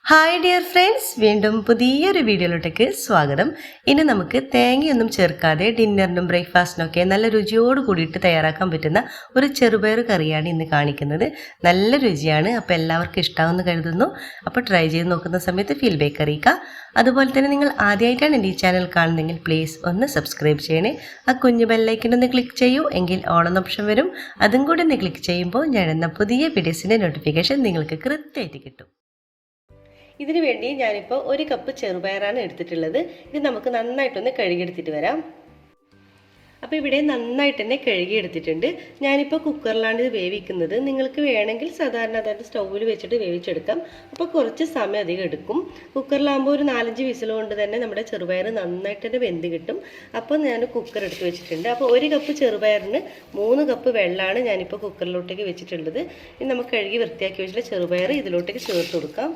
Hi dear friends, വീണ്ടും പുതിയൊരു വീഡിയോയിലോട്ടേക്ക് സ്വാഗതം. ഇനി നമുക്ക് തേങ്ങയൊന്നും ചേർക്കാതെ ഡിന്നറിനും ബ്രേക്ക്ഫാസ്റ്റിനൊക്കെ നല്ല രുചിയോട് കൂടിയിട്ട് തയ്യാറാക്കാൻ പറ്റുന്ന ഒരു ചെറുപയർ കറിയാണ് ഇന്ന് കാണിക്കുന്നത്. നല്ല രുചിയാണ്, അപ്പോൾ എല്ലാവർക്കും ഇഷ്ടമാവുമെന്ന് കരുതുന്നു. അപ്പോൾ ട്രൈ ചെയ്ത് നോക്കുന്ന സമയത്ത് ഫീഡ്ബാക്ക് അറിയിക്കുക. അതുപോലെ തന്നെ നിങ്ങൾ ആദ്യമായിട്ടാണ് എൻ്റെ ഈ ചാനൽ കാണുന്നതെങ്കിൽ പ്ലീസ് ഒന്ന് സബ്സ്ക്രൈബ് ചെയ്യണേ. ആ കുഞ്ഞു ബെല്ലൈക്കനൊന്ന് ക്ലിക്ക് ചെയ്യൂ, എങ്കിൽ ഓൾ എന്ന ഓപ്ഷൻ വരും. അതും കൂടി ഒന്ന് ക്ലിക്ക് ചെയ്യുമ്പോൾ ഞാൻ എന്ന പുതിയ വീഡിയോസിൻ്റെ നോട്ടിഫിക്കേഷൻ നിങ്ങൾക്ക് കൃത്യമായിട്ട് കിട്ടും. ഇതിനു വേണ്ടി ഞാനിപ്പോൾ 1 കപ്പ് ചെറുപയറാണ് എടുത്തിട്ടുള്ളത്. ഇത് നമുക്ക് നന്നായിട്ടൊന്ന് കഴുകിയെടുത്തിട്ട് വരാം. അപ്പോൾ ഇവിടെ നന്നായിട്ട് തന്നെ കഴുകിയെടുത്തിട്ടുണ്ട്. ഞാനിപ്പോൾ കുക്കറിലാണ് ഇത് വേവിക്കുന്നത്. നിങ്ങൾക്ക് വേണമെങ്കിൽ സാധാരണ അതായത് സ്റ്റൗവിൽ വെച്ചിട്ട് വേവിച്ചെടുക്കാം. അപ്പോൾ കുറച്ച് സമയം അധികം എടുക്കും. കുക്കറിലാകുമ്പോൾ ഒരു 4-5 വിസിൽ കൊണ്ട് തന്നെ നമ്മുടെ ചെറുപയർ നന്നായിട്ട് തന്നെ വെന്ത് കിട്ടും. അപ്പോൾ ഞാൻ കുക്കർ എടുത്ത് വെച്ചിട്ടുണ്ട്. അപ്പോൾ 1 കപ്പ് ചെറുപയറിന് 3 കപ്പ് വെള്ളമാണ് ഞാനിപ്പോൾ കുക്കറിലോട്ടേക്ക് വെച്ചിട്ടുള്ളത്. ഇനി നമുക്ക് കഴുകി വൃത്തിയാക്കി വെച്ചിട്ട് ചെറുപയർ ഇതിലോട്ടേക്ക് ചേർത്ത് കൊടുക്കാം.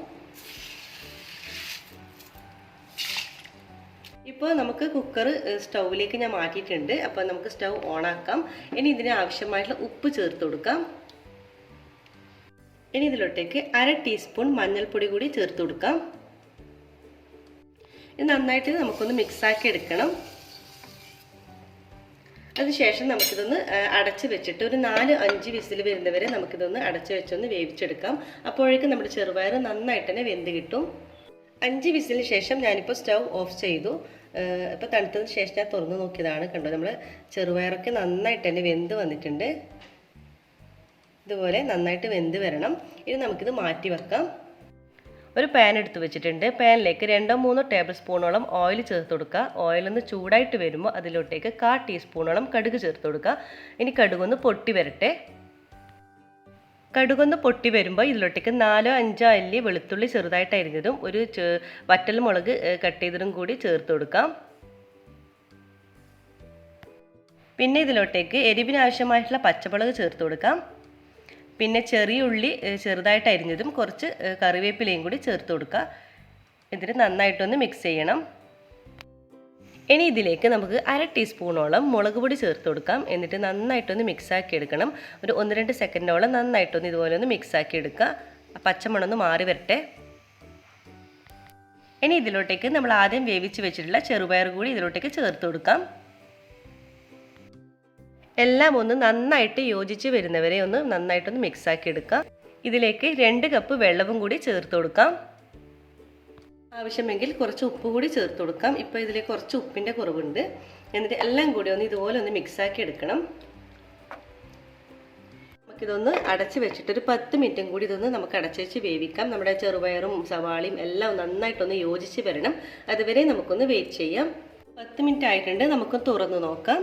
ഇപ്പോൾ നമുക്ക് കുക്കർ സ്റ്റൗവിലേക്ക് ഞാൻ മാറ്റിയിട്ടുണ്ട്. അപ്പോൾ നമുക്ക് സ്റ്റൗ ഓണാക്കാം. ഇനി ഇതിന് ആവശ്യമായിട്ടുള്ള ഉപ്പ് ചേർത്ത് കൊടുക്കാം. ഇനി ഇതിലോട്ടേക്ക് 1/2 ടീസ്പൂൺ മഞ്ഞൾപ്പൊടി കൂടി ചേർത്ത് കൊടുക്കാം. ഇത് നന്നായിട്ട് നമുക്കൊന്ന് മിക്സാക്കി എടുക്കണം. അതിനുശേഷം നമുക്കിതൊന്ന് അടച്ച് വെച്ചിട്ട് ഒരു 4-5 വിസിൽ വരുന്നവരെ നമുക്കിതൊന്ന് അടച്ച് വെച്ചൊന്ന് വേവിച്ചെടുക്കാം. അപ്പോഴേക്കും നമ്മുടെ ചെറുപയർ നന്നായിട്ട് തന്നെ വെന്ത് കിട്ടും. 5 വിസിലിന് ശേഷം ഞാനിപ്പോൾ സ്റ്റൗ ഓഫ് ചെയ്തു. ഇപ്പോൾ തണുത്തതിന് ശേഷം ഞാൻ തുറന്ന് നോക്കിയതാണ്. കണ്ടോ, നമ്മൾ ചെറുപയറൊക്കെ നന്നായിട്ട് തന്നെ വെന്ത് വന്നിട്ടുണ്ട്. ഇതുപോലെ നന്നായിട്ട് വെന്ത് വരണം. ഇനി നമുക്കിത് മാറ്റി വെക്കാം. ഒരു പാൻ എടുത്ത് വെച്ചിട്ടുണ്ട്. പാനിലേക്ക് 2-3 ടേബിൾ സ്പൂണോളം ഓയിൽ ചേർത്ത് കൊടുക്കുക. ഓയിലൊന്ന് ചൂടായിട്ട് വരുമ്പോൾ അതിലോട്ടേക്ക് 1/4 ടീസ്പൂണോളം കടുക് ചേർത്ത് കൊടുക്കുക. ഇനി കടുകൊന്ന് പൊട്ടി വരട്ടെ. കടുകൊന്ന് പൊട്ടി വരുമ്പോൾ ഇതിലോട്ടേക്ക് 4-5 അല്ലി വെളുത്തുള്ളി ചെറുതായിട്ട് അരിഞ്ഞതും ഒരു വറ്റൽ മുളക് കട്ട് ചെയ്തതും കൂടി ചേർത്ത് കൊടുക്കാം. പിന്നെ ഇതിലോട്ടേക്ക് എരിവിന് ആവശ്യമായിട്ടുള്ള പച്ചമുളക് ചേർത്ത് കൊടുക്കാം. പിന്നെ ചെറിയ ഉള്ളി ചെറുതായിട്ട് അരിഞ്ഞതും കുറച്ച് കറിവേപ്പിലയും കൂടി ചേർത്ത് കൊടുക്കുക. ഇതിന് നന്നായിട്ടൊന്ന് മിക്സ് ചെയ്യണം. ഇനി ഇതിലേക്ക് നമുക്ക് 1/2 ടീസ്പൂണോളം മുളക് പൊടി ചേർത്ത് കൊടുക്കാം. എന്നിട്ട് നന്നായിട്ടൊന്ന് മിക്സാക്കി എടുക്കണം. ഒരു 1-2 സെക്കൻഡോളം നന്നായിട്ടൊന്ന് ഇതുപോലെ ഒന്ന് മിക്സാക്കി എടുക്കുക. പച്ചമണമൊന്ന് മാറി വരട്ടെ. ഇനി ഇതിലോട്ടേക്ക് നമ്മൾ ആദ്യം വേവിച്ച് വെച്ചിട്ടുള്ള ചെറുപയർ കൂടി ഇതിലോട്ടേക്ക് ചേർത്ത് കൊടുക്കാം. എല്ലാം ഒന്ന് നന്നായിട്ട് യോജിച്ച് വരുന്നവരെ ഒന്ന് നന്നായിട്ടൊന്ന് മിക്സാക്കി എടുക്കാം. ഇതിലേക്ക് 2 കപ്പ് വെള്ളവും കൂടി ചേർത്ത് കൊടുക്കാം. ആവശ്യമെങ്കിൽ കുറച്ച് ഉപ്പ് കൂടി ചേർത്ത് കൊടുക്കാം. ഇപ്പോൾ ഇതിലേക്ക് കുറച്ച് ഉപ്പിൻ്റെ കുറവുണ്ട്. എന്നിട്ട് എല്ലാം കൂടി ഒന്ന് ഇതുപോലെ ഒന്ന് മിക്സാക്കി എടുക്കണം. നമുക്കിതൊന്ന് അടച്ച് വെച്ചിട്ട് ഒരു 10 മിനിറ്റും കൂടി ഇതൊന്ന് നമുക്ക് അടച്ച് വെച്ച് വേവിക്കാം. നമ്മുടെ ചെറുപയറും സവാളയും എല്ലാം നന്നായിട്ടൊന്ന് യോജിച്ച് വരണം. അതുവരെ നമുക്കൊന്ന് വെയിറ്റ് ചെയ്യാം. 10 മിനിറ്റ് ആയിട്ടുണ്ട്. നമുക്കൊന്ന് തുറന്ന് നോക്കാം.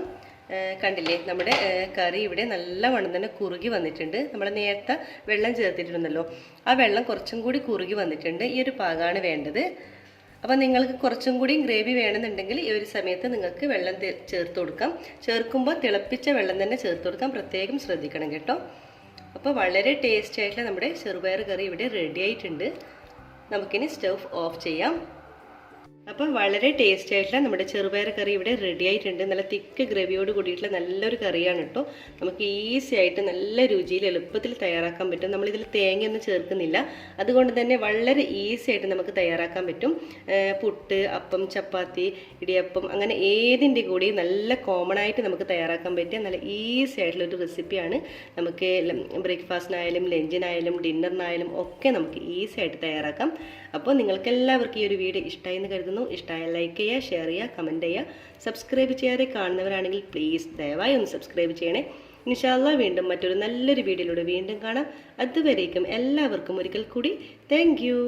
കണ്ടില്ലേ, നമ്മുടെ കറി ഇവിടെ നല്ലവണ്ണം തന്നെ കുറുകി വന്നിട്ടുണ്ട്. നമ്മൾ നേരത്തെ വെള്ളം ചേർത്തിട്ടുണ്ടല്ലോ, ആ വെള്ളം കുറച്ചും കൂടി കുറുകി വന്നിട്ടുണ്ട്. ഈ ഒരു പാകമാണ് വേണ്ടത്. അപ്പോൾ നിങ്ങൾക്ക് കുറച്ചും കൂടി ഗ്രേവി വേണമെന്നുണ്ടെങ്കിൽ ഈ ഒരു സമയത്ത് നിങ്ങൾക്ക് വെള്ളം ചേർത്ത് കൊടുക്കാം. ചേർക്കുമ്പോൾ തിളപ്പിച്ച വെള്ളം തന്നെ ചേർത്ത് കൊടുക്കാം. പ്രത്യേകം ശ്രദ്ധിക്കണം കേട്ടോ. അപ്പോൾ വളരെ ടേസ്റ്റി ആയിട്ടുള്ള നമ്മുടെ ചെറുപയർ കറി ഇവിടെ റെഡി ആയിട്ടുണ്ട്. നമുക്കിനി സ്റ്റവ് ഓഫ് ചെയ്യാം. അപ്പോൾ വളരെ ടേസ്റ്റി ആയിട്ടുള്ള നമ്മുടെ ചെറുപയർ കറി ഇവിടെ റെഡി ആയിട്ടുണ്ട്. നല്ല തിക്ക് ഗ്രേവിയോട് കൂടിയിട്ടുള്ള നല്ലൊരു കറിയാണ് കേട്ടോ. നമുക്ക് ഈസി ആയിട്ട് നല്ല രുചിയിൽ എളുപ്പത്തിൽ തയ്യാറാക്കാൻ പറ്റും. നമ്മളിതിൽ തേങ്ങയൊന്നും ചേർക്കുന്നില്ല. അതുകൊണ്ട് തന്നെ വളരെ ഈസി ആയിട്ട് നമുക്ക് തയ്യാറാക്കാൻ പറ്റും. പുട്ട്, അപ്പം, ചപ്പാത്തി, ഇടിയപ്പം അങ്ങനെ ഏതിൻ്റെ കൂടിയും നല്ല കോമൺ ആയിട്ട് നമുക്ക് തയ്യാറാക്കാൻ പറ്റിയ നല്ല ഈസി ആയിട്ടുള്ളൊരു റെസിപ്പിയാണ്. നമുക്ക് ബ്രേക്ക്ഫാസ്റ്റിനായാലും ലഞ്ചിനായാലും ഡിന്നറിനായാലും ഒക്കെ നമുക്ക് ഈസി ആയിട്ട് തയ്യാറാക്കാം. അപ്പോൾ നിങ്ങൾക്കെല്ലാവർക്കും ഈ ഒരു വീഡിയോ ഇഷ്ടമായി എന്ന് കരുതുന്നു. ഇഷ്ടമായ ലൈക്ക് ചെയ്യുക, ഷെയർ ചെയ്യുക, കമൻറ്റ് ചെയ്യുക. സബ്സ്ക്രൈബ് ചെയ്യാതെ കാണുന്നവരാണെങ്കിൽ പ്ലീസ് ദയവായി ഒന്ന് സബ്സ്ക്രൈബ് ചെയ്യണേ. ഇൻഷാ അല്ലാഹ് വീണ്ടും മറ്റൊരു നല്ലൊരു വീഡിയോയിലൂടെ വീണ്ടും കാണാം. അതുവരേക്കും എല്ലാവർക്കും ഒരിക്കൽ കൂടി താങ്ക് യു.